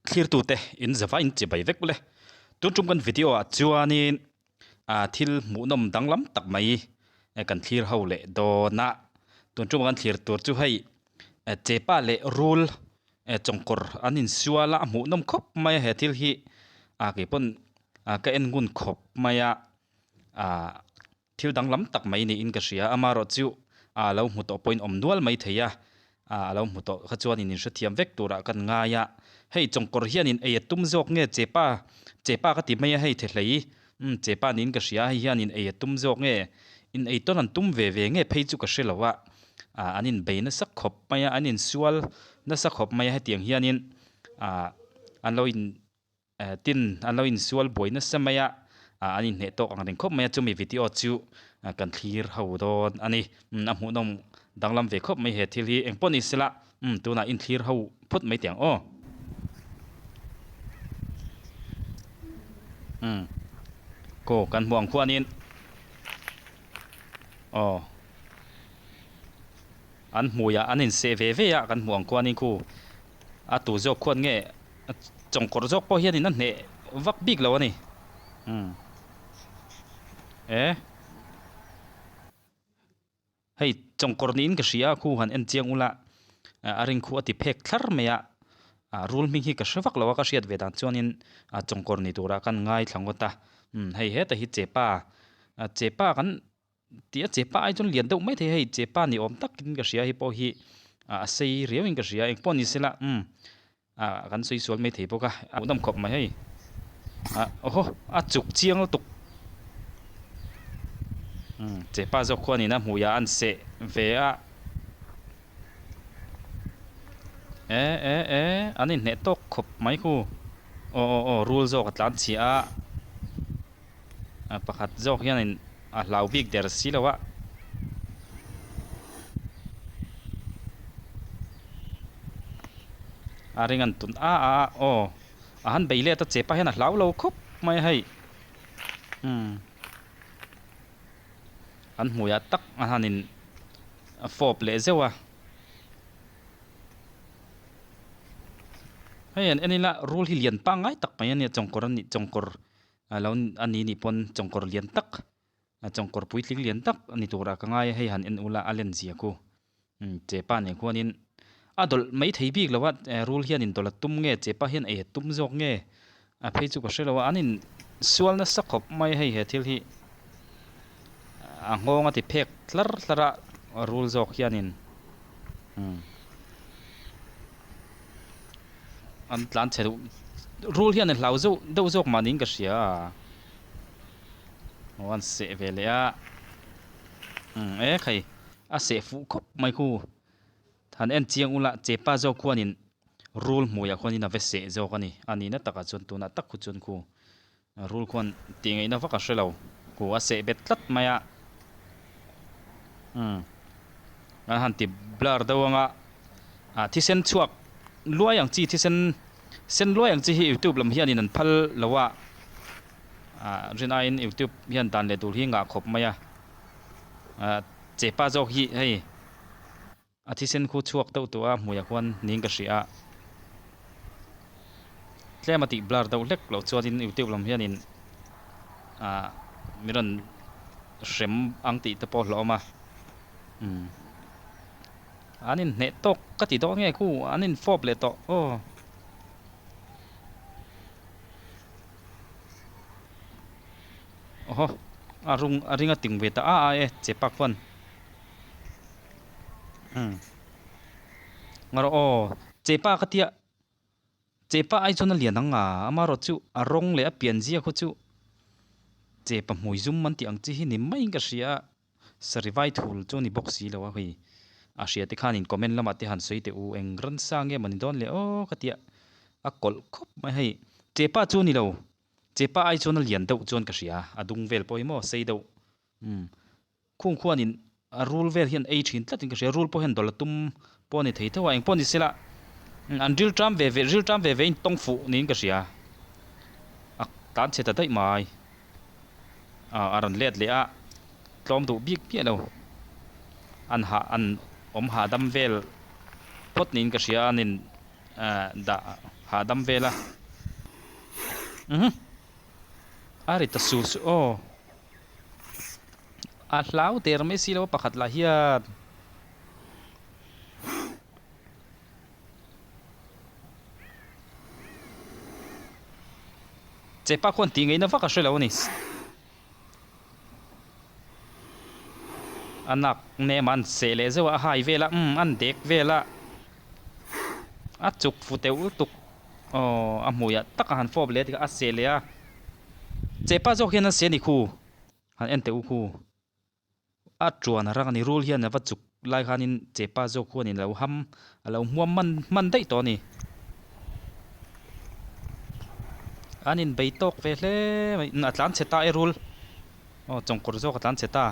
clear tu te in zawa in chibai vek bule tu tum kan video a chuanin thil mu nom danglam tak mai kan clear ho le do na tu tum kan clear tur chu hei chepa le rule chongkor anin suala mu nom khop mai he thil hi ke pon ka en gun khop maya thil danglam tak mai ni in ka ria amaro chu lo mu to point om nual mai theya lo mu to kha chuan in hriathiam vek tura kan nga ya hei chongkor hian in e tum jok nge chepa ka ti mai hei the hlei chepa nin ka ria hian in e tum jok nge in e ton an tum ve nge phei chu ka hrilawa anin beina sak khop maya anin sual na sak khop maya he tiang hian in an lo in tin an lo in sual boina samaya anin ne tok ang ring khop maya chu mi video chu kan clear ho don ani a mu nom danglam ve khop mai he thil hi engpon isela tuna in clear ho phut mai tiang o ko kan muang khuanin an muya anin se ve ya kan muang khuanin khu tu jok khuan nge chongkor jok po hian in an ne vak big lo ani hei chongkor ni in ka ria khu han en chiang ula aring khu ati phek thlar meya rule mi hi ka hrawak lawa ka hriat ve dan chuanin chongkor ni tura kan ngai thlangota hei he ta hi chepa kan tia chepa ai chon lian deuh mai the hei chepa ni om tak in ka ria hi po hi sei riau in ka ria engpon ni sela kan soi sual mai the poka nam khop mai hei chuk chiang tuk chepa zo khwani na muya an se ve a anin ne tok khop mai khu rule zo katlan chi pakhat zo hian in lau bik der silawa aringan tun han beile ta chepa hian lau lo khop mai hei an muya tak hanin fop le zewa hei an enila rule hi lian pa ngai tak mai ani chongkor laun ani ni pon chongkor lian tak chongkor puitling lian tak ani tura ka ngai hei han en ula alen zia ku chepa ne khuanin adol mai thei bik lawat rule hian in dola tum nge chepa hian e tum jok nge phei chu ka hrelawa anin sual na sakhop mai hei he thil hi ngonga ti phek thlara rule jok hianin an tlan che rule hian hlau zo deuh jok manin ka hria wan se velea khai a se fu khop mai khu than en chiang ula chepa zo khuanin rule muya khuanin a ve se zo kani ani na taka chon tuna tak khu chon khu rule khuan tingai na vaka hrelo ku a se bet tlat maya han ti blur dawanga thi sen chuak luayang chi thi sen luayang chi hi youtube lam hian in an phal lawa rina in youtube hian dan le tur hi nga khop maya chepa zo hi hei thi sen khu chuak to to muya khwan ning ka ria tlemati blur daw lek lo chuanin youtube lam hian in miran rem ang ti te po hloma anin ne tok ka ti do nge khu anin fop le to aringa ting ve ta chepa khwan ngaro chepa ka tia chepa ai chona lian anga amaro chu arong le a pian zia khu chu chepa muizum man ti ang chi hi ni mai ka ria sarivai thul chu ni box si lawa hui ria te khan in comment lama te han soi te u engran sange mani don le ka tia a kol khop mai hei chepa chu ni lo chepa ai chona lian deuh chon ka ria adung vel poimo sei deuh khung khuanin rule vel hian ei thin tlatin ka ria rule po hen dolatum po ni thei thawa eng po ni sela an real tram ve in tong fu nin ka ria tan che ta dai mai aran let le a tlom du bik pia lo an om ha dam vel pot nin ka ria anin da hạ đâm về là ari ta sul su o a hlau ter mai si lo pakhat la hian chepa khon ti ngei na vaka hrelo ni anak ne man se le zewa hai vela an dek vela a chuk futeu tuk o a muya taka han fob le tika a se le a chepa zo hian an se ni khu han en te u khu a chuan rang ni rule hian va chuk lai khanin chepa zo khu ni lo ham alo muam man dei to ni anin beitok ve hle na tlan cheta e rule o chongkor zo ka tlan cheta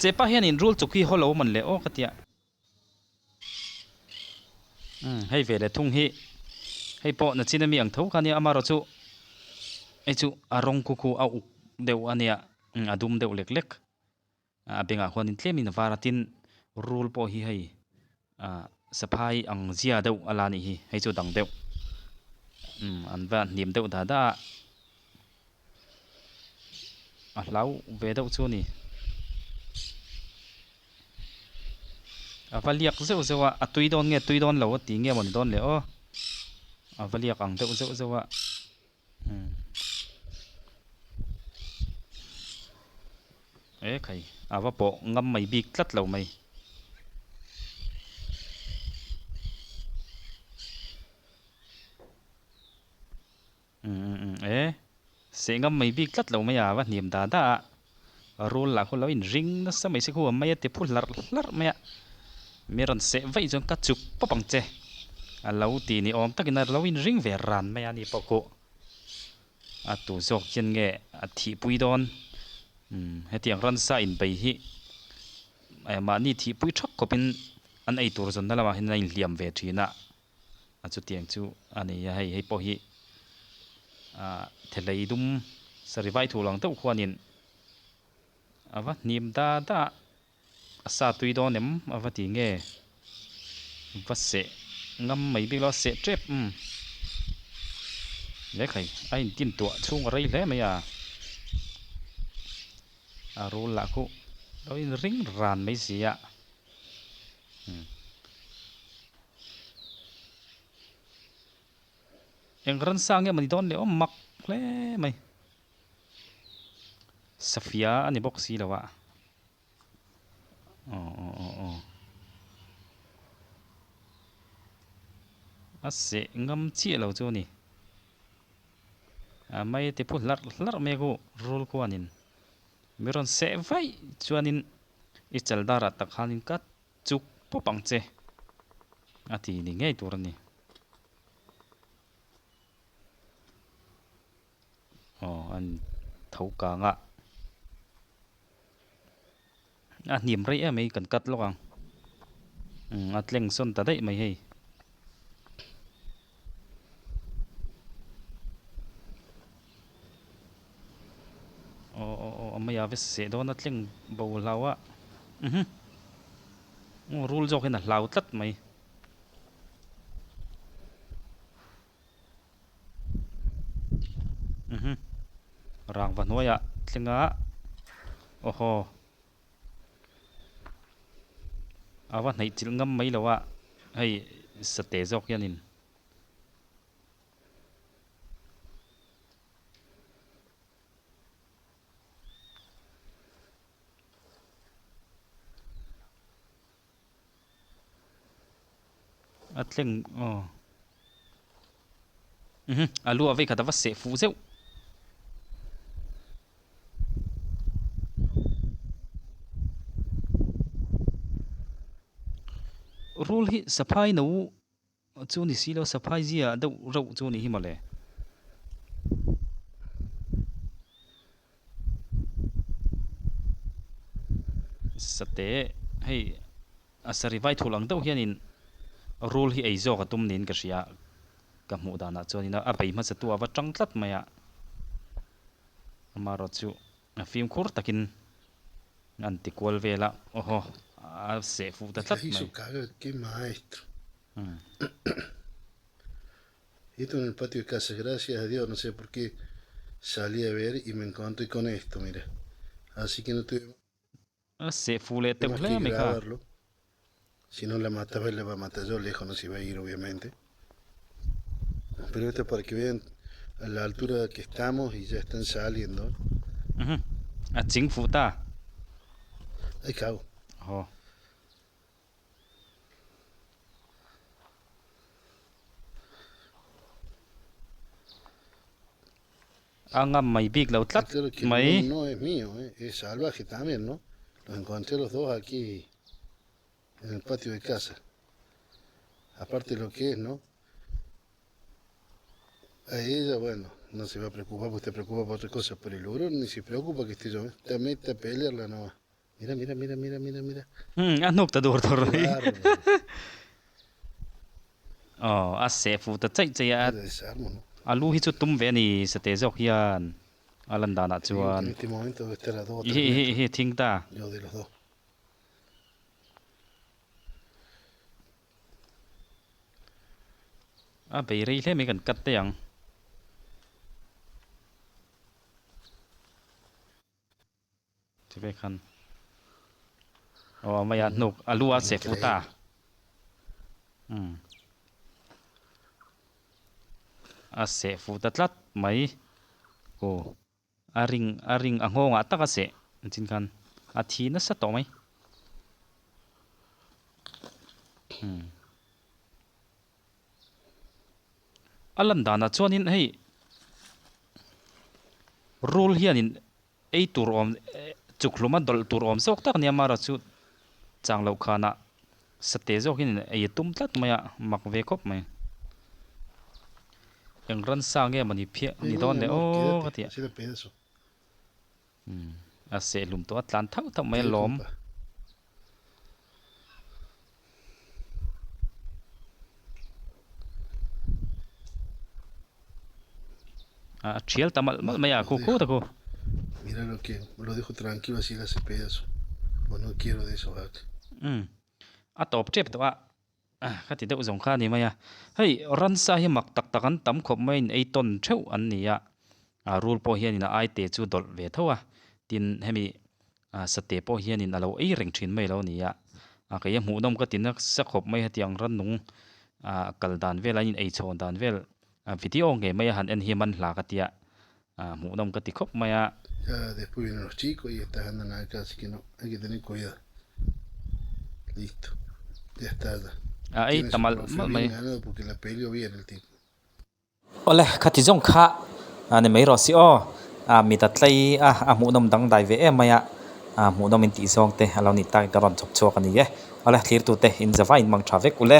chepa hian in rule chukhi holo man le o katia hei ve le thung hi hei po na china mi ang tho khania amaro chu ei chu arong ku au deu ania adum deu lek lek a benga khwanin tlemin varatin rule po hi hei saphai ang zia deu alani hi hei chu dang deu an va nim deu da da a hlau ve deu chu ni avaliak zeu zewa atui don lo ti nge mon don le o avaliak ang deu zeu zewa e khai ava po ngam mai bik tlat lo mai e se ngam mai bik tlat lo mai ava niam da da rul la khu lo in ring na sa mai se khu mai te phul lar mai meron se vai jong ka chuk popang che alo ti ni om takin lo in ring ve ran mai ani poko atu zok chen nge a thi pui don hetiang ran sa in bei hi ma ni thi pui thak kopin an ei tur zon dalawa hin in liam ve thina achu tiang chu ani hei po hi thelei dum sarivai thulang to khwanin ava nim da asa tui don em ava ti nge va se ngam mai bi lo se trep le khai ai tin to chung rei le mai a rul la khu lo in ring ran mai sia eng ran sang mani don le mak le mai safia ani box si lawa ase ngam chi lo chu ni mai te pu lar me go rul ko anin miron se vai chuanin i chaldara tak hanin ka chuk popang che ati ni ngei tur ni an thau ka nga nim rei a mai kan kat lokang atleng son ta dei mai hei mai ave se don atleng bo lawa rule jok hin a hlau tlat mai rang van hoya tlenga oho awa nei chil ngam mai lawa hei sate jok yanin atleng alu ave khata va se fu zeu rule hi saphai no chu ni silo saphai zia do ro chu ni hi male sate hei asari vai thulang do hianin rule hi ei zo ka tum nin ka ria ka mu dana chonina a bei ma chatu awa tang tlat maya amaro chu a film khur takin an ti kwal vela oho se fu ta Y tlat que hizo mai caga, qué maestro. Esto en el patio de casa, gracias a Dios, no sé por qué salí a ver y me encontré con esto, mira. Así que no tuve se fu le te más ule que mi kha grabarlo. Si no la mataba, la va a matar yo, lejos no se iba a ir, obviamente. Pero esto es para que vean a la altura que estamos y ya están saliendo. ching fu ta Ay, cago. ho angam mai big lo Está tlat claro que el mai uno no es mío, es salvaje también, ¿no? Los encontré los dos aquí en el patio de casa. Aparte de lo que es, ¿no? A ella, bueno, no se va a preocupar porque te preocupa por otra cosa, pero el hurón ni se preocupa que esté yo, te mete a pelearla nomás. Mira, mira, mira, mira, mira, mira. anok ta dur tor Qué mai bárbaro. se fu ta chai chai Ya la desarmo, ¿no? alu hi chu tum ve ni sa te jok hian alan dana Te digo que chuan en este momento debe estar a 2 o 3 hi metros, hi thing ta yo de los dos. be rei hle mi kan kat te yang che be khan maya nok alu a se fu ta se fu ta tlat mai ko aring angonga taka se chin khan thi na sa to mai alan dana chuanin hei rule hianin ei tur om chukluma dol tur om sok tak ni amara chu changlo khana sate zo hin ei tum tlat maya mak ve khop mai yang ran sang ge mani phia ni don le o Quédate, katia así de pedazo. se lum to atlan thau thau mai Sí, lom compa. thial tamal mal maya ko ko ta ko Mira lo dejo tranquilo así le hace pedazo. Pues no quiero de eso, vaca. top chep to khati de zong kha ni maya hei ran sa hi mak tak takan tam khop mai ei ton theu an ni ya rule po hian in ai te chu dol ve thowa tin hemi sate po hian in alo ei reng thin mai lo ni ya ka ye mu nom ka tin sa khop mai hatiang ran nung kal dan vel in ei chon dan vel video nge mai han en hi man hla ka tia mu nom ka ti khop maya Ya después vienen los chicos y estas andan acá, así que no, hay que tener cuidado. Listo. Ya está. ei Tiene su tamal trofeo mai bien ganado porque la peleó bien el tipo. ole khati jong kha ane mai ro si o mi ta tlai mu nom dang dai ve maya mu nom in ti zong te alo ni tai ta ron chok chok ani ye ole clear tu te in zawai mang thavek ule